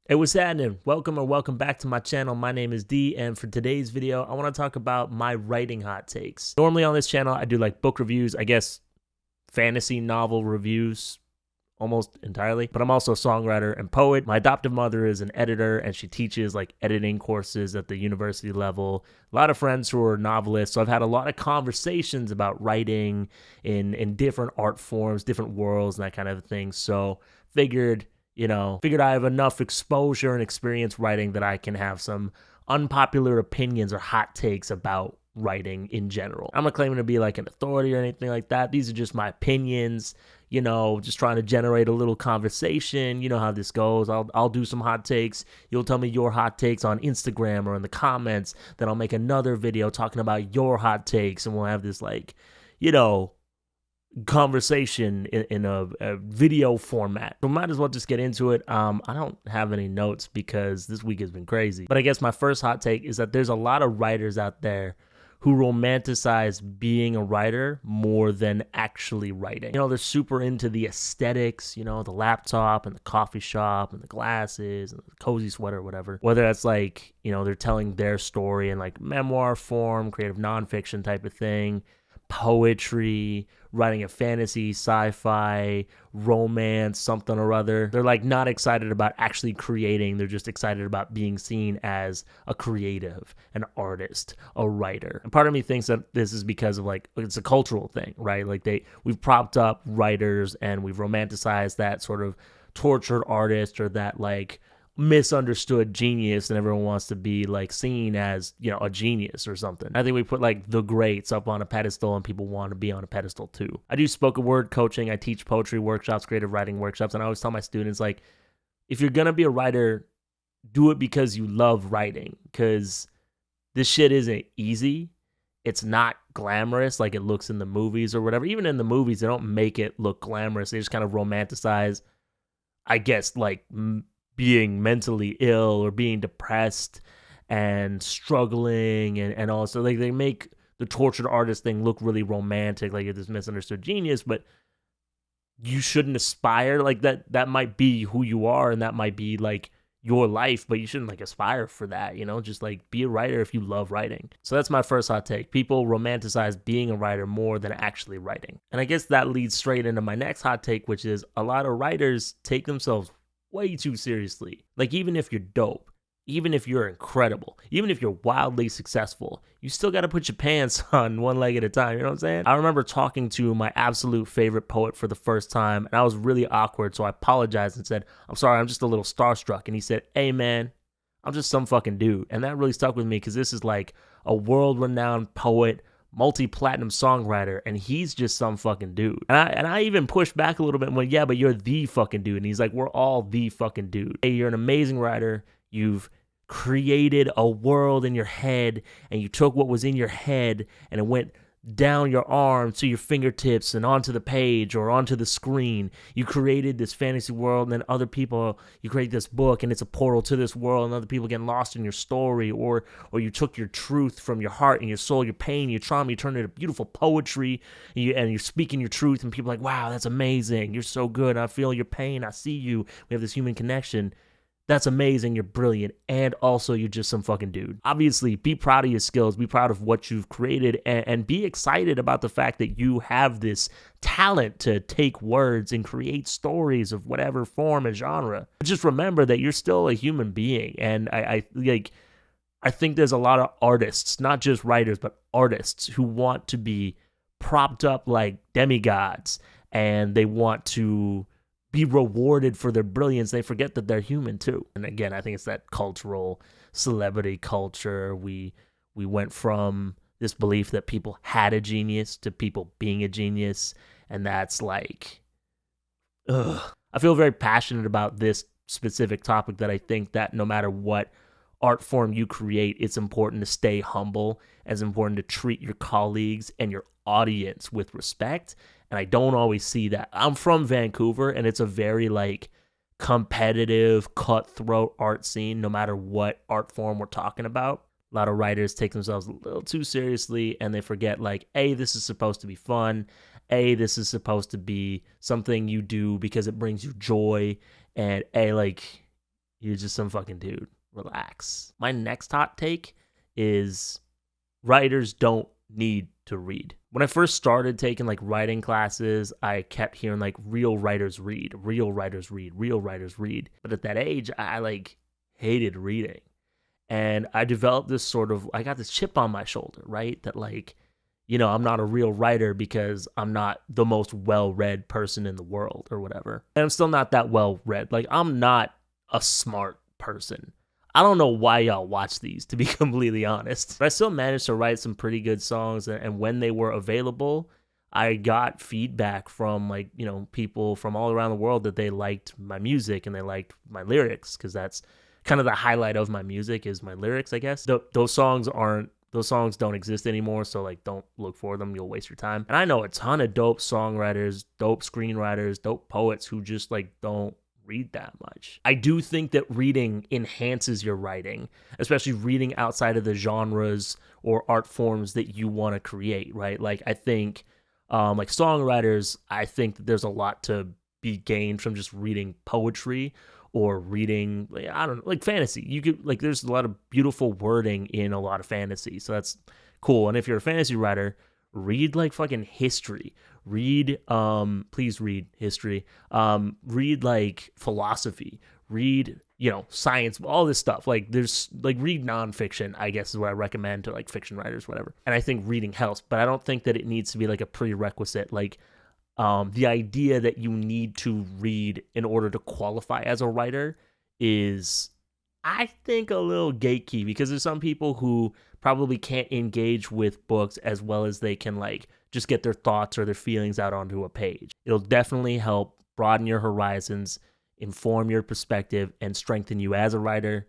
Hey, what's happening? Welcome back to my channel. My name is D, and for today's video, I want to talk about my writing hot takes. Normally on this channel, I do like book reviews, I guess fantasy novel reviews almost entirely, but I'm also a songwriter and poet. My adoptive mother is an editor, and she teaches like editing courses at the university level. A lot of friends who are novelists, so I've had a lot of conversations about writing in different art forms, different worlds, and that kind of thing. So figured I have enough exposure and experience writing that I can have some unpopular opinions or hot takes about writing in general. I'm not claiming to be like an authority or anything like that. These are just my opinions, just trying to generate a little conversation. You know how this goes. I'll do some hot takes. You'll tell me your hot takes on Instagram or in the comments. Then I'll make another video talking about your hot takes, and we'll have this conversation in a video format. So might as well just get into it. I don't have any notes because this week has been crazy. But I guess my first hot take is that there's a lot of writers out there who romanticize being a writer more than actually writing. They're super into the aesthetics, the laptop and the coffee shop and the glasses and the cozy sweater or whatever. Whether that's like, they're telling their story in like memoir form, creative nonfiction type of thing, poetry, writing a fantasy, sci-fi, romance, something or other. They're like not excited about actually creating. They're just excited about being seen as a creative, an artist, a writer. And part of me thinks that this is because of like, it's a cultural thing, right? Like we've propped up writers and we've romanticized that sort of tortured artist or that like misunderstood genius, and everyone wants to be like seen as a genius or something. I think we put like the greats up on a pedestal and people want to be on a pedestal too. I do spoken word coaching, I teach poetry workshops, creative writing workshops, and I always tell my students, like, if you're gonna be a writer, do it because you love writing, because this shit isn't easy. It's not glamorous like it looks in the movies or whatever. Even in the movies, they don't make it look glamorous. They just kind of romanticize, I guess, like being mentally ill or being depressed and struggling, and also like they make the tortured artist thing look really romantic, like you're this misunderstood genius, but you shouldn't aspire like that. That might be who you are and that might be like your life, but you shouldn't like aspire for that, just like be a writer if you love writing. So that's my first hot take. People romanticize being a writer more than actually writing. And I guess that leads straight into my next hot take, which is a lot of writers take themselves way too seriously. Like, even if you're dope, even if you're incredible, even if you're wildly successful, you still got to put your pants on one leg at a time. You know what I'm saying? I remember talking to my absolute favorite poet for the first time, and I was really awkward, so I apologized and said, "I'm sorry, I'm just a little starstruck." And he said, "Hey man, I'm just some fucking dude." And that really stuck with me because this is like a world-renowned poet, multi-platinum songwriter, and he's just some fucking dude. And I even pushed back a little bit and went, "Yeah, but you're the fucking dude." And he's like, "We're all the fucking dude. Hey, you're an amazing writer. You've created a world in your head, and you took what was in your head and it went down your arm to your fingertips and onto the page or onto the screen. You created this fantasy world, and then other people, you create this book and it's a portal to this world, and other people get lost in your story, or you took your truth from your heart and your soul, your pain, your trauma, you turned it into beautiful poetry, and you're speaking your truth, and people are like, wow, that's amazing. You're so good. I feel your pain. I see you. We have this human connection. That's amazing. You're brilliant. And also, you're just some fucking dude." Obviously, be proud of your skills. Be proud of what you've created, and be excited about the fact that you have this talent to take words and create stories of whatever form and genre. But just remember that you're still a human being. And I think there's a lot of artists, not just writers, but artists who want to be propped up like demigods, and they want to be rewarded for their brilliance. They forget that they're human too. And again, I think it's that cultural celebrity culture. We went from this belief that people had a genius to people being a genius, and that's like, ugh. I feel very passionate about this specific topic, that I think that no matter what art form you create, it's important to stay humble. It's important to treat your colleagues and your audience with respect. And I don't always see that. I'm from Vancouver, and it's a very like competitive, cutthroat art scene, no matter what art form we're talking about. A lot of writers take themselves a little too seriously, and they forget like, A, this is supposed to be fun. A, this is supposed to be something you do because it brings you joy. And A, like, You're just some fucking dude. Relax. My next hot take is writers don't need to read. When I first started taking like writing classes, I kept hearing like real writers read, real writers read, real writers read. But at that age, I like hated reading. And I developed this sort of, I got this chip on my shoulder, right? That like, I'm not a real writer because I'm not the most well-read person in the world or whatever. And I'm still not that well-read. Like, I'm not a smart person. I don't know why y'all watch these, to be completely honest. But I still managed to write some pretty good songs. And when they were available, I got feedback from like, people from all around the world that they liked my music and they liked my lyrics, because that's kind of the highlight of my music is my lyrics, I guess. Those songs don't exist anymore, so like don't look for them. You'll waste your time. And I know a ton of dope songwriters, dope screenwriters, dope poets who just like don't read that much. I do think that reading enhances your writing, especially reading outside of the genres or art forms that you want to create, right? Like I think like songwriters, I think that there's a lot to be gained from just reading poetry or reading, I don't know, like fantasy. You could like, there's a lot of beautiful wording in a lot of fantasy, so that's cool. And if you're a fantasy writer, read like fucking history. Read, please read history. Read like philosophy. Read, science, all this stuff. Like there's like read nonfiction, I guess is what I recommend to like fiction writers, whatever. And I think reading helps, but I don't think that it needs to be like a prerequisite. Like the idea that you need to read in order to qualify as a writer is, I think, a little gatekeepy, because there's some people who probably can't engage with books as well as they can like just get their thoughts or their feelings out onto a page. It'll definitely help broaden your horizons, inform your perspective, and strengthen you as a writer,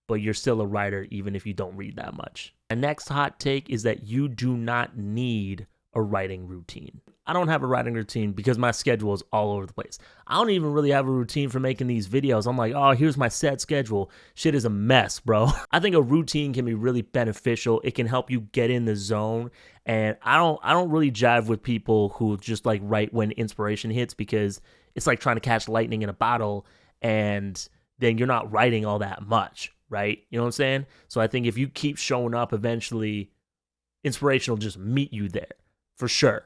but you're still a writer even if you don't read that much. My next hot take is that you do not need a writing routine. I don't have a writing routine because my schedule is all over the place. I don't even really have a routine for making these videos. I'm like, oh, here's my set schedule. Shit is a mess, bro. I think a routine can be really beneficial. It can help you get in the zone. And I don't really jive with people who just like write when inspiration hits, because it's like trying to catch lightning in a bottle and then you're not writing all that much, right? You know what I'm saying? So I think if you keep showing up, eventually inspiration will just meet you there for sure.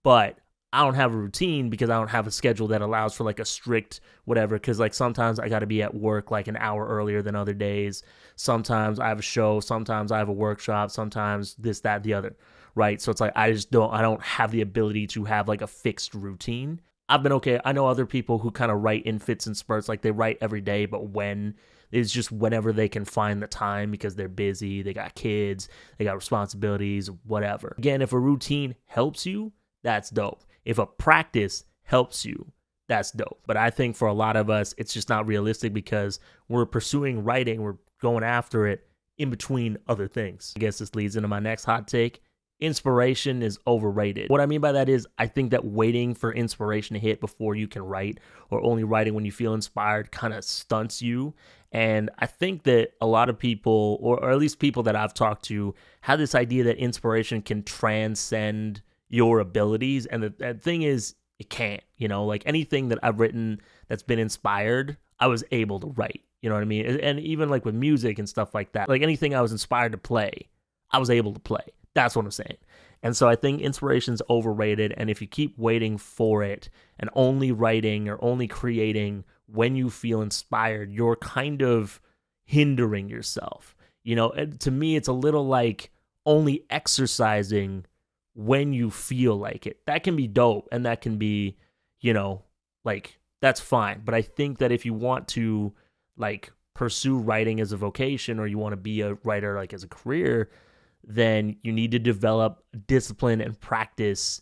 But I don't have a routine because I don't have a schedule that allows for like a strict whatever. Because like sometimes I got to be at work like an hour earlier than other days. Sometimes I have a show. Sometimes I have a workshop. Sometimes this, that, the other, right? So it's like I don't have the ability to have like a fixed routine. I've been okay. I know other people who kind of write in fits and spurts, like they write every day, but when it's just whenever they can find the time because they're busy, they got kids, they got responsibilities, whatever. Again, if a routine helps you, that's dope. If a practice helps you, that's dope. But I think for a lot of us, it's just not realistic because we're pursuing writing, we're going after it in between other things. I guess this leads into my next hot take. Inspiration is overrated. What I mean by that is I think that waiting for inspiration to hit before you can write, or only writing when you feel inspired, kind of stunts you. And I think that a lot of people, or at least people that I've talked to, have this idea that inspiration can transcend your abilities. And the thing is, it can't. Like anything that I've written that's been inspired, I was able to write. You know what I mean? And even like with music and stuff like that, like anything I was inspired to play, I was able to play. That's what I'm saying. And so I think inspiration's overrated. And if you keep waiting for it and only writing or only creating when you feel inspired, you're kind of hindering yourself. And to me, it's a little like only exercising when you feel like it. That can be dope, and that can be, like, that's fine. But I think that if you want to like pursue writing as a vocation, or you want to be a writer like as a career, then you need to develop discipline and practice.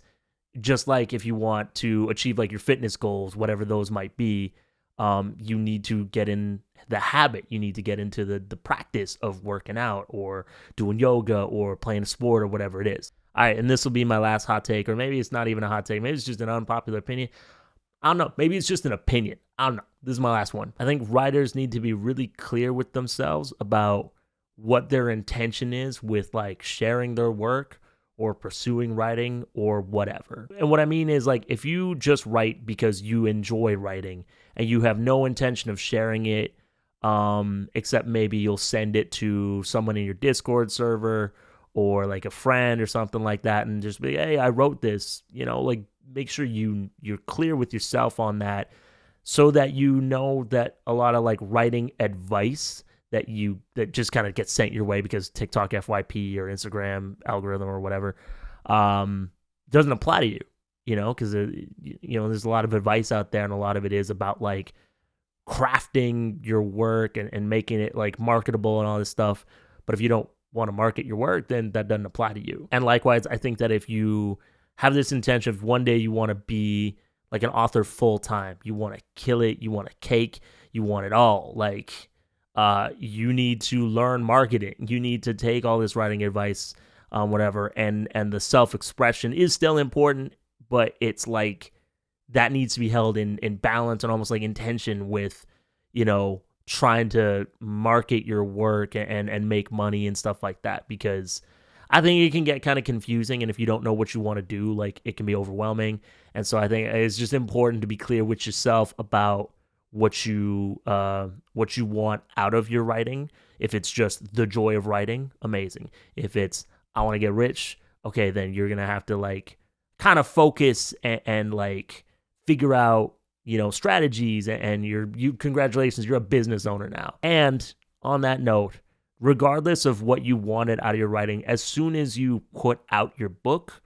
Just like if you want to achieve like your fitness goals, whatever those might be, you need to get in the habit. You need to get into the practice of working out or doing yoga or playing a sport or whatever it is. All right, and this will be my last hot take, or maybe it's not even a hot take. Maybe it's just an unpopular opinion. I don't know. Maybe it's just an opinion. I don't know. This is my last one. I think writers need to be really clear with themselves about what their intention is with like sharing their work or pursuing writing or whatever. And what I mean is, like, if you just write because you enjoy writing and you have no intention of sharing it except maybe you'll send it to someone in your Discord server or like a friend or something like that, and just be, hey, I wrote this, like make sure you're clear with yourself on that, so that you know that a lot of like writing advice that just kind of gets sent your way because TikTok FYP or Instagram algorithm or whatever doesn't apply to you, because there's a lot of advice out there, and a lot of it is about like crafting your work and making it like marketable and all this stuff. But if you don't want to market your work, then that doesn't apply to you. And likewise, I think that if you have this intention of one day you want to be like an author full time, you want to kill it, you want a cake, you want it all, like you need to learn marketing. You need to take all this writing advice, whatever, and the self-expression is still important, but it's like that needs to be held in balance and almost like in tension with, trying to market your work and make money and stuff like that, because I think it can get kind of confusing, and if you don't know what you want to do, like it can be overwhelming. And so I think it's just important to be clear with yourself about what you want out of your writing. If it's just the joy of writing, amazing. If it's I want to get rich, okay, then you're gonna have to like kind of focus and like figure out strategies, and congratulations, you're a business owner now. And on that note, regardless of what you wanted out of your writing, as soon as you put out your book,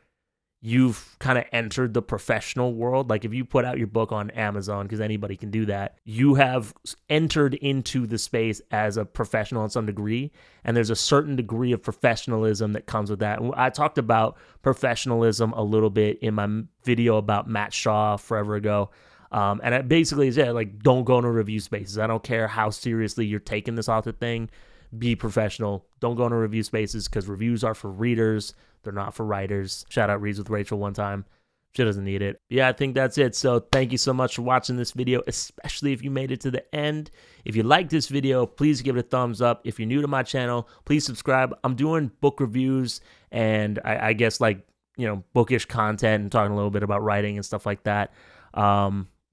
you've kind of entered the professional world. Like if you put out your book on Amazon, because anybody can do that, you have entered into the space as a professional in some degree, and there's a certain degree of professionalism that comes with that. I talked about professionalism a little bit in my video about Matt Shaw forever ago. And it basically is, like, don't go into review spaces. I don't care how seriously you're taking this author thing. Be professional. Don't go into review spaces, because reviews are for readers. They're not for writers. Shout out Reads with Rachel one time. She doesn't need it. Yeah, I think that's it. So thank you so much for watching this video, especially if you made it to the end. If you like this video, please give it a thumbs up. If you're new to my channel, please subscribe. I'm doing book reviews and I guess like, bookish content and talking a little bit about writing and stuff like that.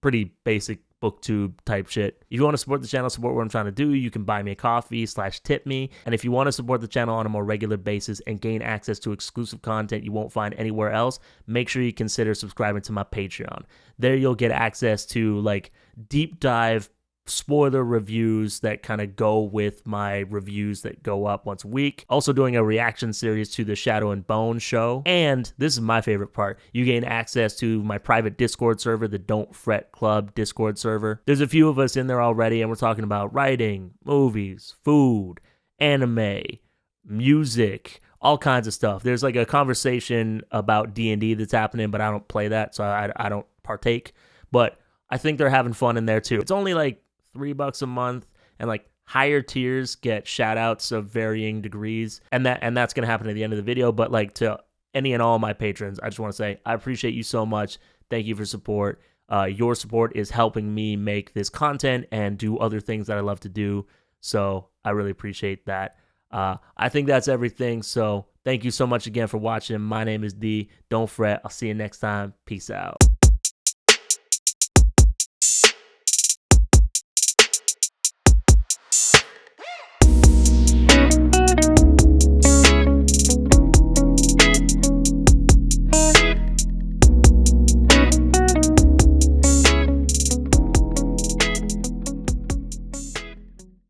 Pretty basic booktube type shit. If you want to support the channel, support what I'm trying to do, you can buy me a coffee /tip me. And if you want to support the channel on a more regular basis and gain access to exclusive content you won't find anywhere else, make sure you consider subscribing to my Patreon. There you'll get access to like deep dive spoiler reviews that kind of go with my reviews that go up once a week. Also doing a reaction series to the Shadow and Bone show. And this is my favorite part. You gain access to my private Discord server, the Don't Fret Club Discord server. There's a few of us in there already, and we're talking about writing, movies, food, anime, music, all kinds of stuff. There's like a conversation about D&D that's happening, but I don't play that, so I don't partake. But I think they're having fun in there too. It's only like $3 a month, and like higher tiers get shout outs of varying degrees, and that's gonna happen at the end of the video. But like to any and all my patrons, I just want to say I appreciate you so much. Thank you for support. Your support is helping me make this content and do other things that I love to do, so I really appreciate that. I think that's everything, so thank you so much again for watching. My name is D. Don't fret. I'll see you next time. Peace out.